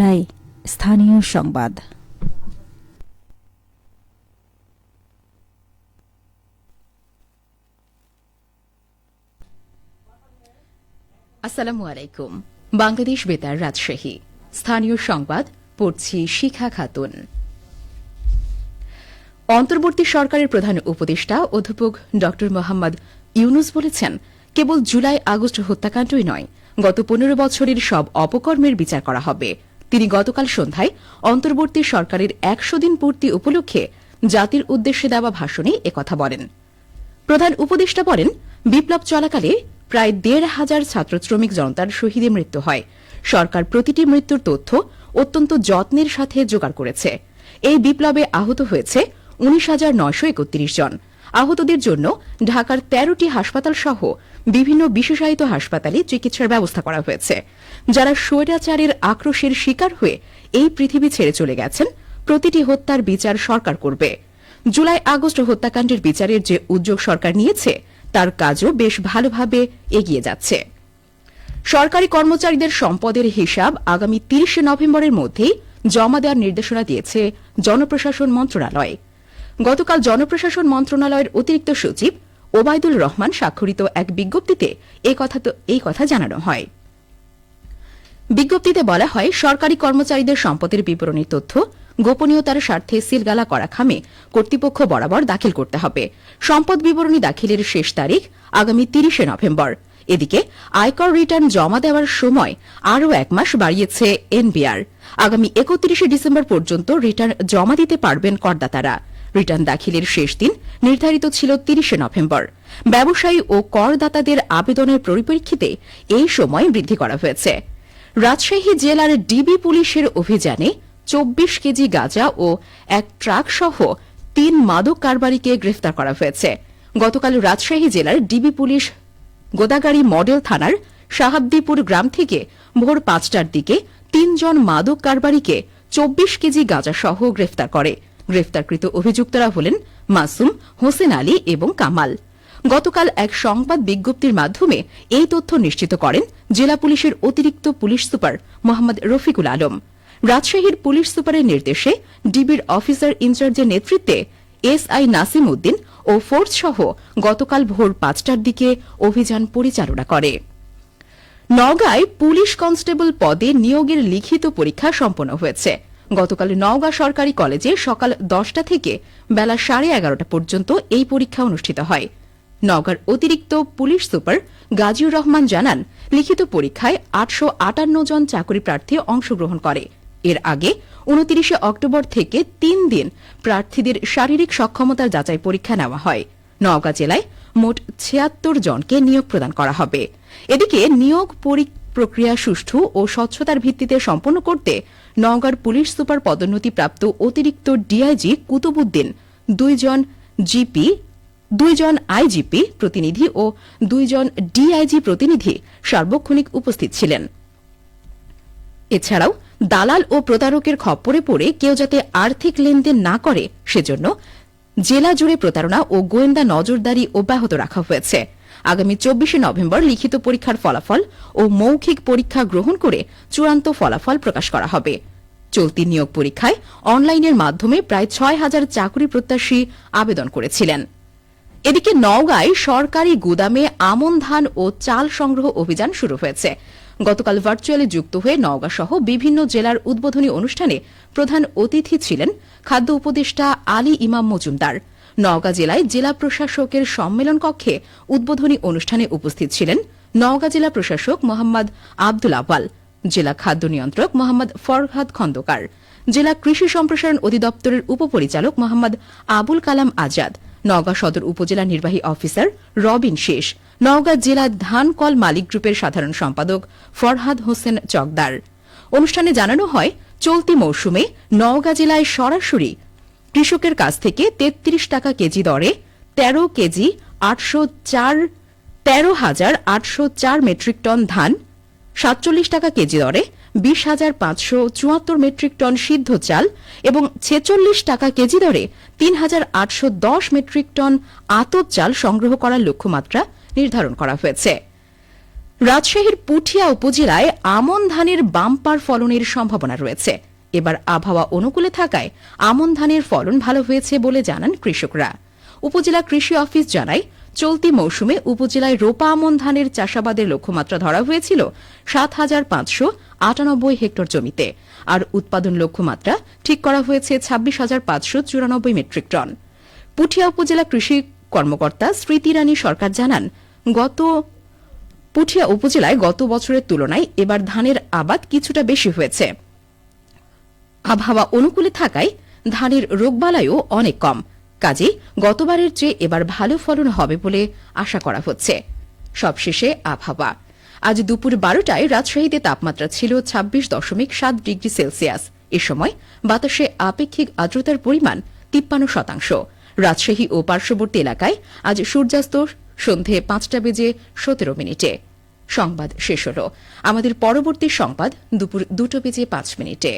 লাই স্থানীয় সংবাদ। আসসালামু আলাইকুম। বাংলাদেশ বেতার রাজশাহী স্থানীয় সংবাদ পড়ছি শিখা খাতুন। অন্তর্বর্তী সরকারের প্রধান উপদেষ্টা অধ্যাপক ড মোহাম্মদ ইউনুস বলেছেন, কেবল জুলাই আগস্ট হত্যাকাণ্ডই নয়, গত 15 বছরের সব অপকর্মের বিচার করা হবে। তিনি গতকাল সন্ধ্যায় অন্তর্বর্তী সরকারের 100 দিন পূর্তি উপলক্ষে জাতির উদ্দেশ্যে দেওয়া ভাষণে একথা বলেন। প্রধান উপদেষ্টা বলেন, বিপ্লব চলাকালে প্রায় 1,500 ছাত্র শ্রমিক জনতার শহীদে মৃত্যু হয়। সরকার প্রতিটি মৃত্যুর তথ্য অত্যন্ত যত্নের সাথে জোগাড় করেছে। এই বিপ্লবে আহত হয়েছে 19,931 জন। আহতদের জন্য ঢাকার 13টি হাসপাতাল সহ বিভিন্ন বিশেষায়িত হাসপাতালে চিকিৎসার ব্যবস্থা করা হয়েছে। যারা স্বৈরাচারের আক্রোশের শিকার হয়ে এই পৃথিবী ছেড়ে চলে গেছেন, প্রতিটি হত্যার বিচার সরকার করবে। জুলাই আগস্ট হত্যাকাণ্ডের বিচারের যে উদ্যোগ সরকার নিয়েছে, তার কাজও বেশ ভালোভাবে এগিয়ে যাচ্ছে। সরকারি কর্মচারীদের সম্পদের হিসাব আগামী 30 নভেম্বরের মধ্যেই জমা দেওয়ার নির্দেশনা দিয়েছে জনপ্রশাসন মন্ত্রণালয়। গতকাল জনপ্রশাসন মন্ত্রণালয়ের অতিরিক্ত সচিব ওবায়দুল রহমান স্বাক্ষরিত এক বিজ্ঞপ্তিতে এই কথা জানানো হয়। বিজ্ঞপ্তিতে বলা হয়, সরকারি কর্মচারীদের সম্পদের বিবরণীর তথ্য গোপনীয়তার স্বার্থে সিলগালা করা খামে কর্তৃপক্ষ বরাবর দাখিল করতে হবে। সম্পদ বিবরণী দাখিলের শেষ তারিখ আগামী 30 নভেম্বর। এদিকে আয়কর রিটার্ন জমা দেওয়ার সময় আরও 1 মাস বাড়িয়েছে এনবিআর। আগামী 31 ডিসেম্বর পর্যন্ত রিটার্ন জমা দিতে পারবেন করদাতারা। রিটার্ন দাখিলের শেষ দিন নির্ধারিত ছিল 30 নভেম্বর। ব্যবসায়ী ও করদাতাদের আবেদনের পরিপ্রেক্ষিতে এই সময় বৃদ্ধি করা হয়েছে। রাজশাহী জেলার ডিবি পুলিশের অভিযানে 24 কেজি গাঁজা ও 1 ট্রাক সহ 3 মাদক কারবারিকে গ্রেফতার করা হয়েছে। গতকাল রাজশাহী জেলার ডিবি পুলিশ গোদাগাড়ী মডেল থানার সাহাবদীপুর গ্রাম থেকে ভোর 5টার দিকে 3 জন মাদক কারবারিকে 24 কেজি গাঁজা সহ গ্রেফতার করে। গ্রেফতারকৃত অভিযুক্তরা হলেন মাসুম, হোসেন আলী এবং কামাল। গতকাল এক সংবাদ বিজ্ঞপ্তির মাধ্যমে এই তথ্য নিশ্চিত করেন জেলা পুলিশের অতিরিক্ত পুলিশ সুপার মোহাম্মদ রফিকুল আলম। রাজশাহীর পুলিশ সুপারের নির্দেশে ডিবির অফিসার ইনচার্জের নেতৃত্বে এসআই নাসিম উদ্দিন ও ফোর্স সহ গতকাল ভোর 5টার দিকে অভিযান পরিচালনা করে। নওগাঁয় পুলিশ কনস্টেবল পদে নিয়োগের লিখিত পরীক্ষা সম্পন্ন হয়েছে। গতকাল নওগাঁ সরকারি কলেজে সকাল 10টা থেকে বেলা 11:30 পর্যন্ত এই পরীক্ষা অনুষ্ঠিত হয়। নওগাঁর অতিরিক্ত পুলিশ সুপার গাজীউর রহমান জানান, লিখিত পরীক্ষায় 858 জন চাকরি প্রার্থী অংশগ্রহণ করে। এর আগে 29 অক্টোবর থেকে 3 দিন প্রার্থীদের শারীরিক সক্ষমতার যাচাই পরীক্ষা নেওয়া হয়। নওগাঁ জেলায় মোট 76 জনকে নিয়োগ প্রদান করা হবে। এদিকে নিয়োগ প্রক্রিয়া সুষ্ঠু ও স্বচ্ছতার ভিত্তিতে সম্পন্ন করতে নওগাঁর পুলিশ সুপার পদোন্নতিপ্রাপ্ত অতিরিক্ত ডিআইজি কুতুবুদ্দিন 2 জন আইজিপি প্রতিনিধি ও 2 জন ডিআইজি প্রতিনিধি সার্বক্ষণিক উপস্থিত ছিলেন। এছাড়াও দালাল ও প্রতারকের খপ্পরে পড়ে কেউ যাতে আর্থিক লেনদেন না করে, সেজন্য জেলা জুড়ে প্রতারণা ও গোয়েন্দা নজরদারি অব্যাহত রাখা হয়েছে। আগামী 24 নভেম্বর লিখিত পরীক্ষার ফলাফল ও মৌখিক পরীক্ষা গ্রহণ করে চূড়ান্ত ফলাফল প্রকাশ করা হবে। চলতি নিয়োগ পরীক্ষায় অনলাইনের মাধ্যমে প্রায় 6,000 চাকরি প্রত্যাশী আবেদন করেছিলেন। এদিকে নওগাঁয় সরকারি গুদামে আমন ধান ও চাল সংগ্রহ অভিযান শুরু হয়েছে। গতকাল ভার্চুয়ালি যুক্ত হয়ে নওগাঁ সহ বিভিন্ন জেলার উদ্বোধনী অনুষ্ঠানে প্রধান অতিথি ছিলেন খাদ্য উপদেষ্টা আলী ইমাম মজুমদার। নওগাঁ জেলায় জেলা প্রশাসকের সম্মেলন কক্ষে উদ্বোধনী অনুষ্ঠানে উপস্থিত ছিলেন নওগাঁ জেলা প্রশাসক মোহাম্মদ আব্দুল আওয়াল, জেলা খাদ্য নিয়ন্ত্রক মোহাম্মদ ফরহাদ খন্দকার, জেলা কৃষি সম্প্রসারণ অধিদপ্তরের উপপরিচালক মোহাম্মদ আবুল কালাম আজাদ, নওগাঁ সদর উপজেলা নির্বাহী অফিসার রবিন শেষ, নওগাঁ জেলা ধান কল মালিক গ্রুপের সাধারণ সম্পাদক ফরহাদ হোসেন চকদার। অনুষ্ঠানে জানানো হয়, চলতি মৌসুমে নওগাঁ জেলায় সরাসরি কৃষকের কাছ থেকে 33 টাকা কেজি দরে 13,804 মেট্রিক টন ধান, 47 টাকা কেজি দরে 20,574 মেট্রিক টন সিদ্ধ চাল এবং 46 টাকা কেজি দরে 3,810 মেট্রিক টন আতপ চাল সংগ্রহ করার লক্ষ্যমাত্রা নির্ধারণ করা হয়েছে। রাজশাহীর পুঠিয়া উপজেলায় আমন ধানের বাম্পার ফলনের সম্ভাবনা রয়েছে। এবার আবহাওয়া অনুকূলে থাকায় আমন ধানের ফলন ভালো হয়েছে বলে জানান কৃষকরা। উপজেলা কৃষি অফিস জানায়, চলতি মৌসুমে উপজেলায় রোপা আমন ধানের চাষাবাদের লক্ষ্যমাত্রা ধরা হয়েছিল ৭,৫৯৮ হেক্টর জমিতে, আর উৎপাদন লক্ষ্যমাত্রা ঠিক করা হয়েছে ২৬,৫৯৪ মেট্রিক টন। পুঠিয়া উপজেলা কৃষি কর্মকর্তা স্মৃতি রানী সরকার জানান, পুঠিয়া উপজেলায় গত বছরের তুলনায় এবার ধানের আবাদ কিছুটা বেশি হয়েছে। আবহাওয়া অনুকূলে থাকায় ধানের রোগবালাইও অনেক কম, কাজেই গতবারের চেয়ে এবার ভালো ফলন হবে বলে আশা করা হচ্ছে। সবশেষে আবহাওয়া। আজ দুপুর ১২টায় রাজশাহীতে তাপমাত্রা ছিল ২৬.৭ ডিগ্রি সেলসিয়াস। এ সময় বাতাসে আপেক্ষিক আর্দ্রতার পরিমাণ ৫৩%। রাজশাহী ও পার্শ্ববর্তী এলাকায় আজ সূর্যাস্ত সন্ধে ৫টা বেজে ১৭ মিনিটে। সংবাদ শেষ হল। আমাদের পরবর্তী সংবাদ দুপুর ২টো বেজে ৫ মিনিটে।